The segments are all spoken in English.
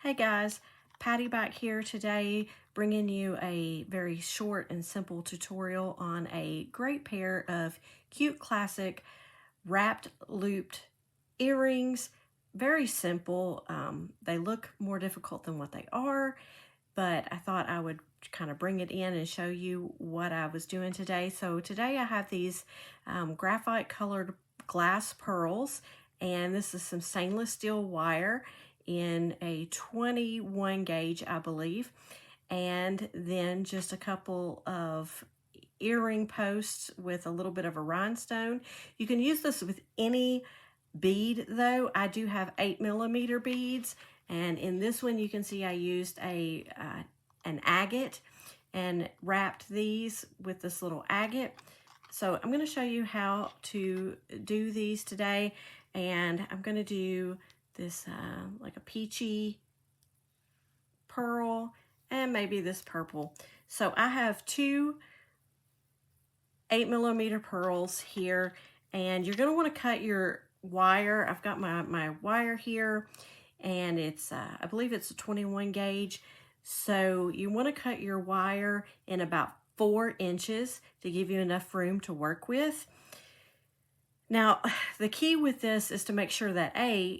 Hey guys, Patty back here today bringing you a very short and simple tutorial on a great pair of cute classic wrapped looped earrings. Very simple. They look more difficult than what they are, but I thought I would kind of bring it in and show you what I was doing today. So today I have these graphite colored glass pearls, and this is some stainless steel wire in a 21 gauge, I believe, and then just a couple of earring posts with a little bit of a rhinestone. You can use this with any bead though. I do have 8mm beads, and in this one you can see I used an agate and wrapped these with this little agate. So I'm going to show you how to do these today, and I'm going to do this like a peachy pearl and maybe this purple. So I have two 8mm pearls here, and you're going to want to cut your wire. I've got my wire here, and it's I believe it's a 21 gauge. So you want to cut your wire in about 4 inches to give you enough room to work with. Now, the key with this is to make sure that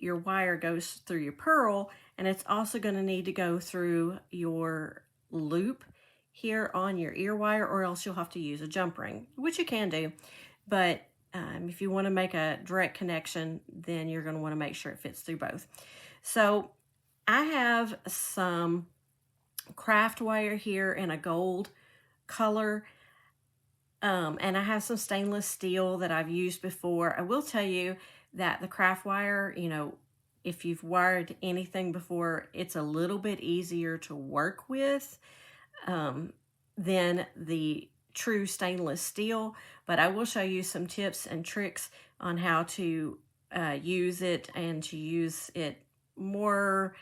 your wire goes through your pearl, and it's also going to need to go through your loop here on your ear wire, or else you'll have to use a jump ring, which you can do. But if you want to make a direct connection, then you're going to want to make sure it fits through both. So I have some craft wire here in a gold color. And I have some stainless steel that I've used before. I will tell you that the craft wire, if you've wired anything before, it's a little bit easier to work with than the true stainless steel. But I will show you some tips and tricks on how to use it, and to use it more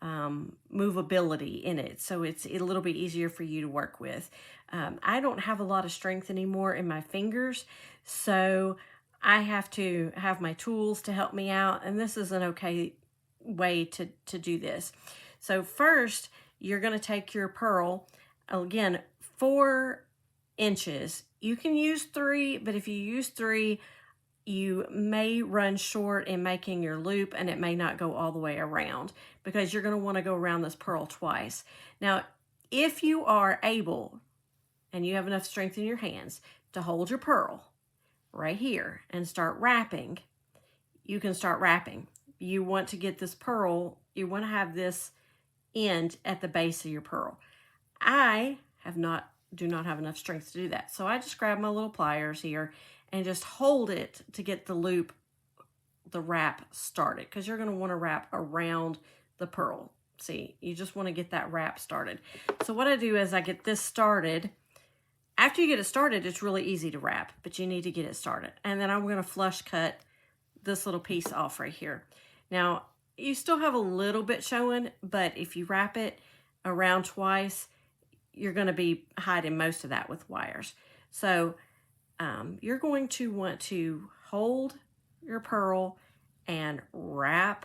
movability in it, so it's a little bit easier for you to work with. I don't have a lot of strength anymore in my fingers, so I have to have my tools to help me out, and this is an okay way to do this. So first, you're going to take your pearl, again, 4 inches. You can use 3, but if you use 3, you may run short in making your loop, and it may not go all the way around, because you're going to want to go around this pearl twice. Now, if you are able and you have enough strength in your hands to hold your pearl right here and start wrapping, you can start wrapping. You want to get this pearl, you want to have this end at the base of your pearl. I do not have enough strength to do that, so I just grab my little pliers here and just hold it to get the loop, the wrap started, because you're going to want to wrap around the pearl. See, you just want to get that wrap started. So what I do is I get this started. After you get it started, it's really easy to wrap, but you need to get it started. And then I'm going to flush cut this little piece off right here. Now, you still have a little bit showing, but if you wrap it around twice, you're going to be hiding most of that with wires. So you're going to want to hold your pearl and wrap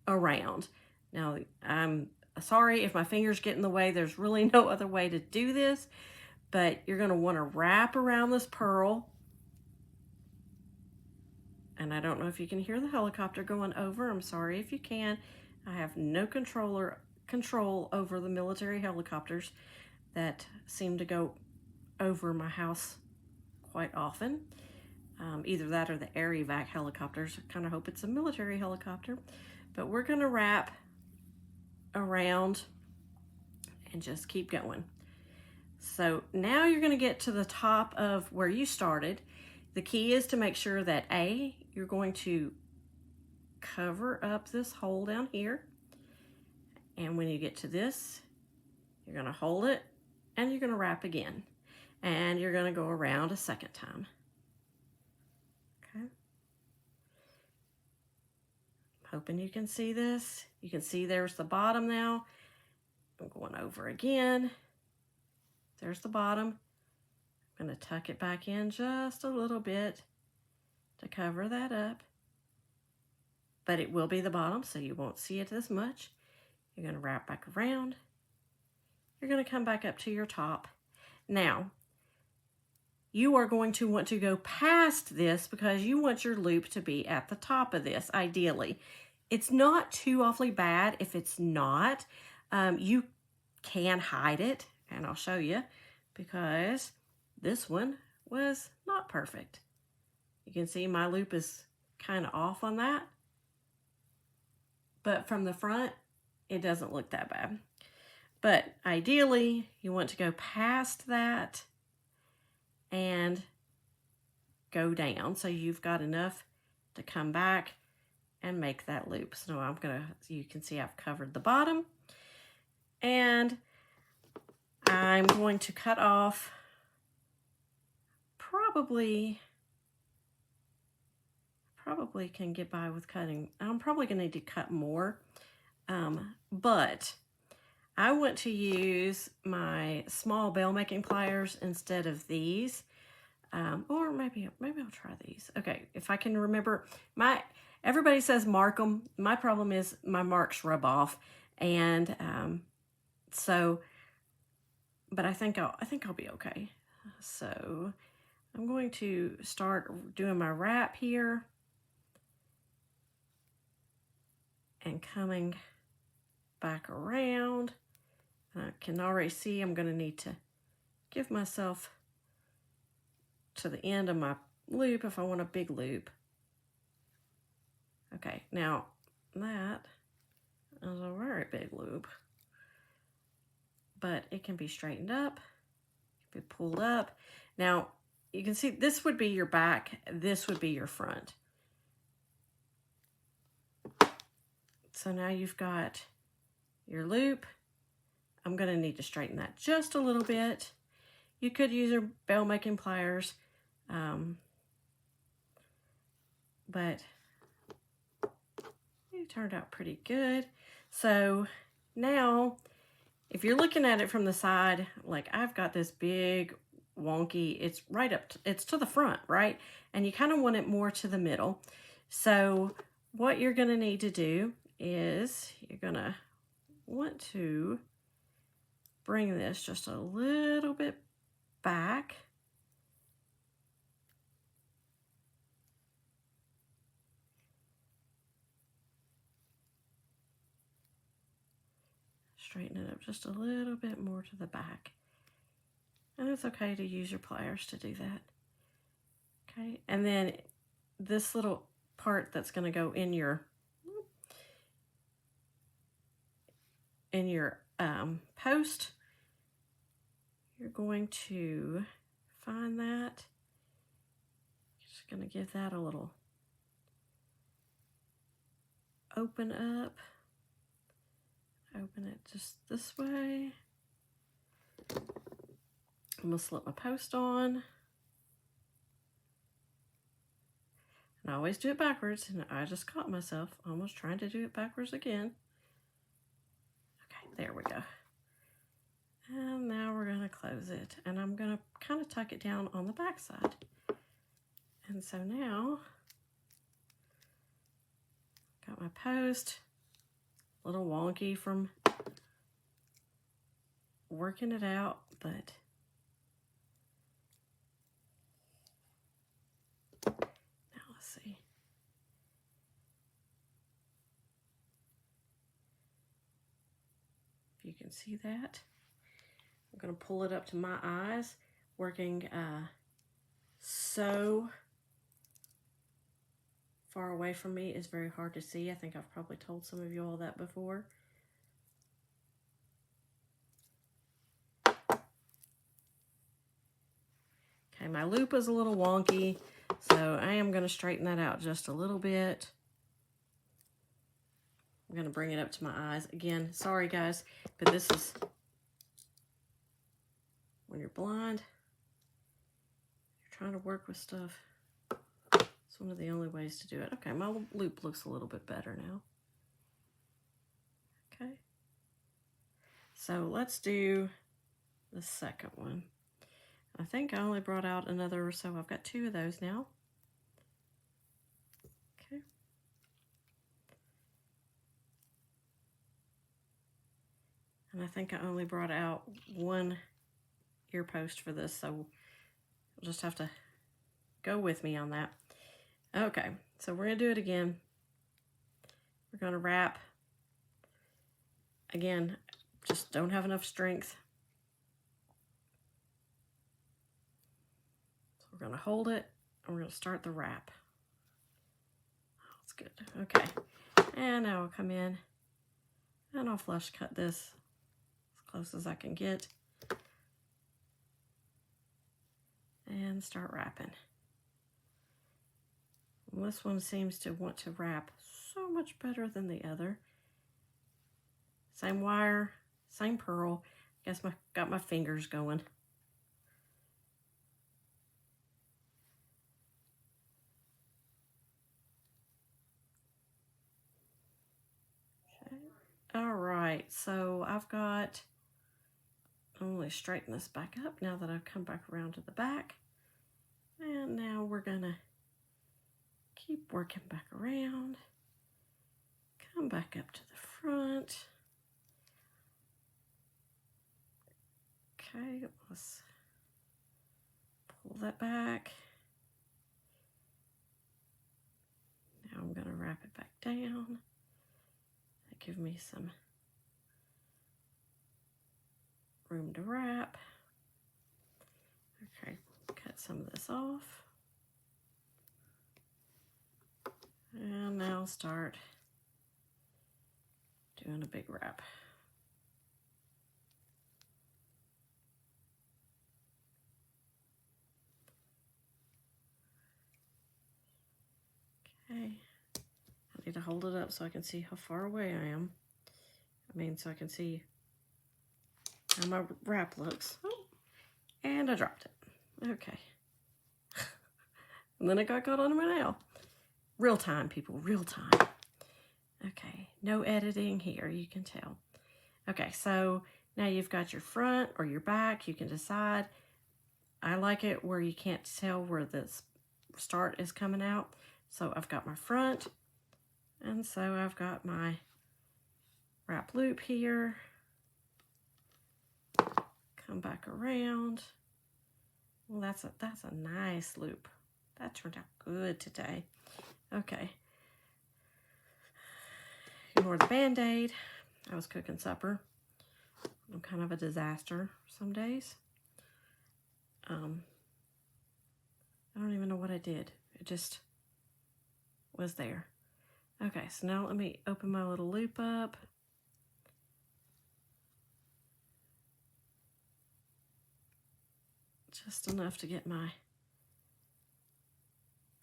around. Now, I'm sorry if my fingers get in the way. There's really no other way to do this, but you're going to want to wrap around this pearl. And I don't know if you can hear the helicopter going over. I'm sorry if you can. I have no control over the military helicopters that seem to go over my house quite often. Either that or the air evac helicopters. I kind of hope it's a military helicopter. But we're going to wrap around and just keep going. So now you're going to get to the top of where you started. The key is to make sure that you're going to cover up this hole down here. And when you get to this, you're going to hold it and you're going to wrap again. And you're going to go around a second time. Okay. Hoping you can see this. You can see there's the bottom now. I'm going over again. There's the bottom. I'm going to tuck it back in just a little bit to cover that up. But it will be the bottom, so you won't see it as much. You're going to wrap back around. You're going to come back up to your top. Now, you are going to want to go past this because you want your loop to be at the top of this, ideally. It's not too awfully bad if it's not. You can hide it, and I'll show you, because this one was not perfect. You can see my loop is kind of off on that, but from the front, it doesn't look that bad. But ideally, you want to go past that and go down so you've got enough to come back and make that loop. So you can see I've covered the bottom, and I'm going to cut off probably can get by with cutting. I'm probably going to need to cut more, but I want to use my small bell making pliers instead of these, or maybe I'll try these. Okay, if I can remember, everybody says mark them. My problem is my marks rub off, and but I think I'll be okay. So I'm going to start doing my wrap here and coming back around. I can already see I'm going to need to give myself to the end of my loop if I want a big loop. Okay, now that is a very big loop, but it can be straightened up, it can be pulled up. Now you can see this would be your back, this would be your front. So now you've got your loop. I'm going to need to straighten that just a little bit. You could use your bell making pliers, but it turned out pretty good. So now, if you're looking at it from the side, like I've got this big wonky, it's right up, it's to the front, right? And you kind of want it more to the middle. So what you're going to need to do is you're going to want to bring this just a little bit back. Straighten it up just a little bit more to the back. And it's okay to use your pliers to do that. Okay, and then this little part that's going to go in your post, you're going to find that. Just going to give that a little open up. Open it just this way. I'm going to slip my post on. And I always do it backwards, and I just caught myself almost trying to do it backwards again. Okay, there we go. And now we're going to close it, and I'm going to kind of tuck it down on the back side. And so now, got my post, a little wonky from working it out, but now let's see. If you can see that. I'm going to pull it up to my eyes. Working so far away from me is very hard to see. I think I've probably told some of you all that before. Okay, my loop is a little wonky, so I am going to straighten that out just a little bit. I'm going to bring it up to my eyes. Again, sorry guys, but this is when you're blind, you're trying to work with stuff. It's one of the only ways to do it. Okay, my loop looks a little bit better now. Okay. So let's do the second one. I think I only brought out another, so I've got 2 of those now. Okay. And I think I only brought out one ear post for this, so you'll just have to go with me on that. Okay, so we're gonna do it again. We're gonna wrap. Again, just don't have enough strength. So we're gonna hold it and we're gonna start the wrap. Oh, that's good. Okay, and now I'll come in and I'll flush cut this as close as I can get and start wrapping. And this one seems to want to wrap so much better than the other. Same wire, same pearl. Guess got my fingers going. Okay. All right, so I'm going to straighten this back up now that I've come back around to the back. And now we're gonna keep working back around. Come back up to the front. Okay, let's pull that back. Now I'm gonna wrap it back down. That gives me some room to wrap. Okay, cut some of this off. And now I'll start doing a big wrap. Okay, I need to hold it up so I can see how far away I am. I mean, so I can see how my wrap looks. Oh, and I dropped it. Okay. And then it got caught on my nail. Real time, people, real time. Okay, no editing here, you can tell. Okay, so now you've got your front or your back. You can decide. I like it where you can't tell where this start is coming out. So I've got my front, and so I've got my wrap loop here. Come back around. Well, that's a nice loop. That turned out good today. Okay. Ignore the Band-Aid. I was cooking supper. I'm kind of a disaster some days. I don't even know what I did. It just was there. Okay, so now let me open my little loop up. Just enough to get my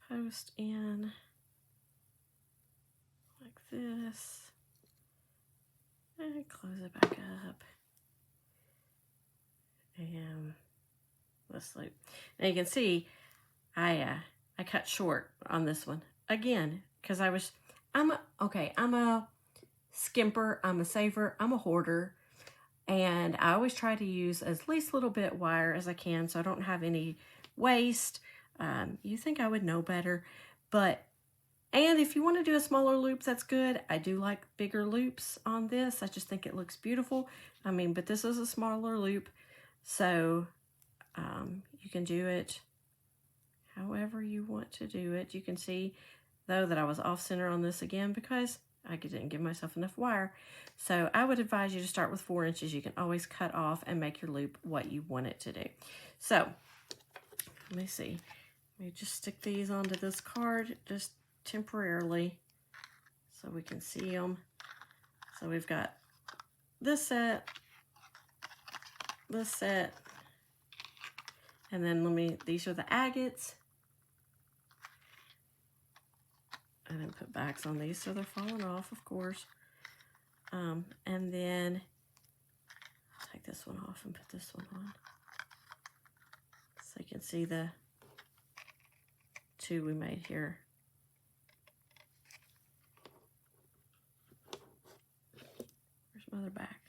post in like this. And close it back up. And this loop. Now you can see I cut short on this one again because I'm a skimper, I'm a saver, I'm a hoarder, and I always try to use as least little bit wire as I can so I don't have any waste. You think I would know better, and if you want to do a smaller loop, that's good. I do like bigger loops on this. I just think it looks beautiful. I mean, but this is a smaller loop, so you can do it however you want to do it. You can see, though, that I was off center on this again because I didn't give myself enough wire. So I would advise you to start with 4 inches. You can always cut off and make your loop what you want it to do. So let me see. Let me just stick these onto this card just temporarily so we can see them. So we've got this set, and then these are the agates. I didn't put backs on these, so they're falling off, of course. And then I'll take this one off and put this one on. So you can see the 2 we made here. Where's my other back?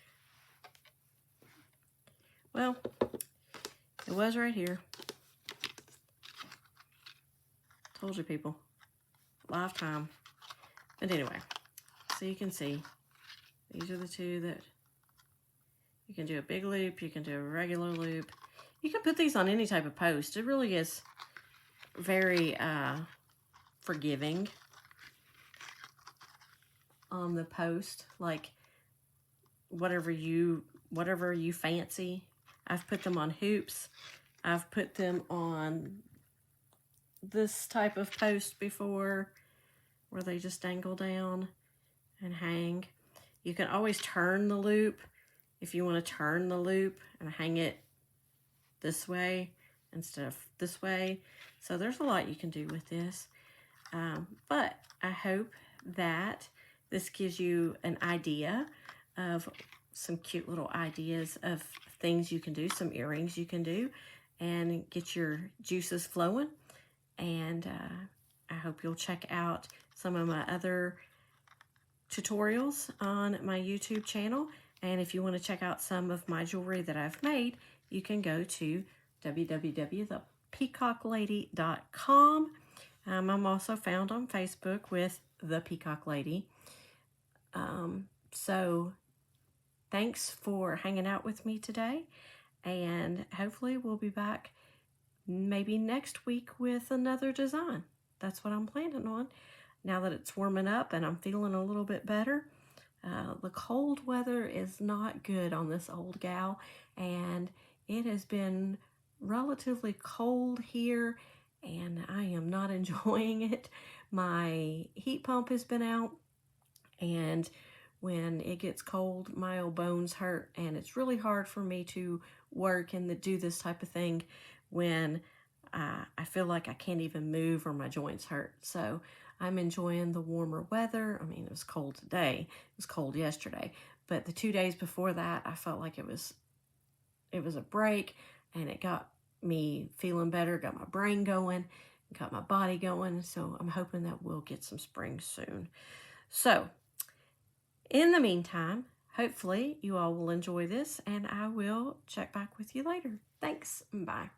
Well, it was right here. Told you, people. Lifetime. But anyway, so you can see these are the 2 that You can do a big loop, you can do a regular loop. You can put these on any type of post. It really is very forgiving on the post, like whatever you fancy. I've put them on hoops. I've put them on this type of post before where they just dangle down and hang. You can always turn the loop if you want to turn the loop and hang it this way instead of this way. So there's a lot you can do with this. But I hope that this gives you an idea of some cute little ideas of things you can do, some earrings you can do, and get your juices flowing. And I hope you'll check out some of my other tutorials on my YouTube channel. And if you want to check out some of my jewelry that I've made, you can go to www.thepeacocklady.com. I'm also found on Facebook with The Peacock Lady. So thanks for hanging out with me today, and hopefully we'll be back maybe next week with another design. That's what I'm planning on now that it's warming up and I'm feeling a little bit better. The cold weather is not good on this old gal, and it has been relatively cold here, and I am not enjoying it. My heat pump has been out, and when it gets cold, my old bones hurt, and it's really hard for me to work and do this type of thing when I feel like I can't even move or my joints hurt. So I'm enjoying the warmer weather. I mean, it was cold today. It was cold yesterday. But the 2 days before that, I felt like it was a break, and it got me feeling better, got my brain going, got my body going. So I'm hoping that we'll get some spring soon. So in the meantime, hopefully you all will enjoy this, and I will check back with you later. Thanks. Bye.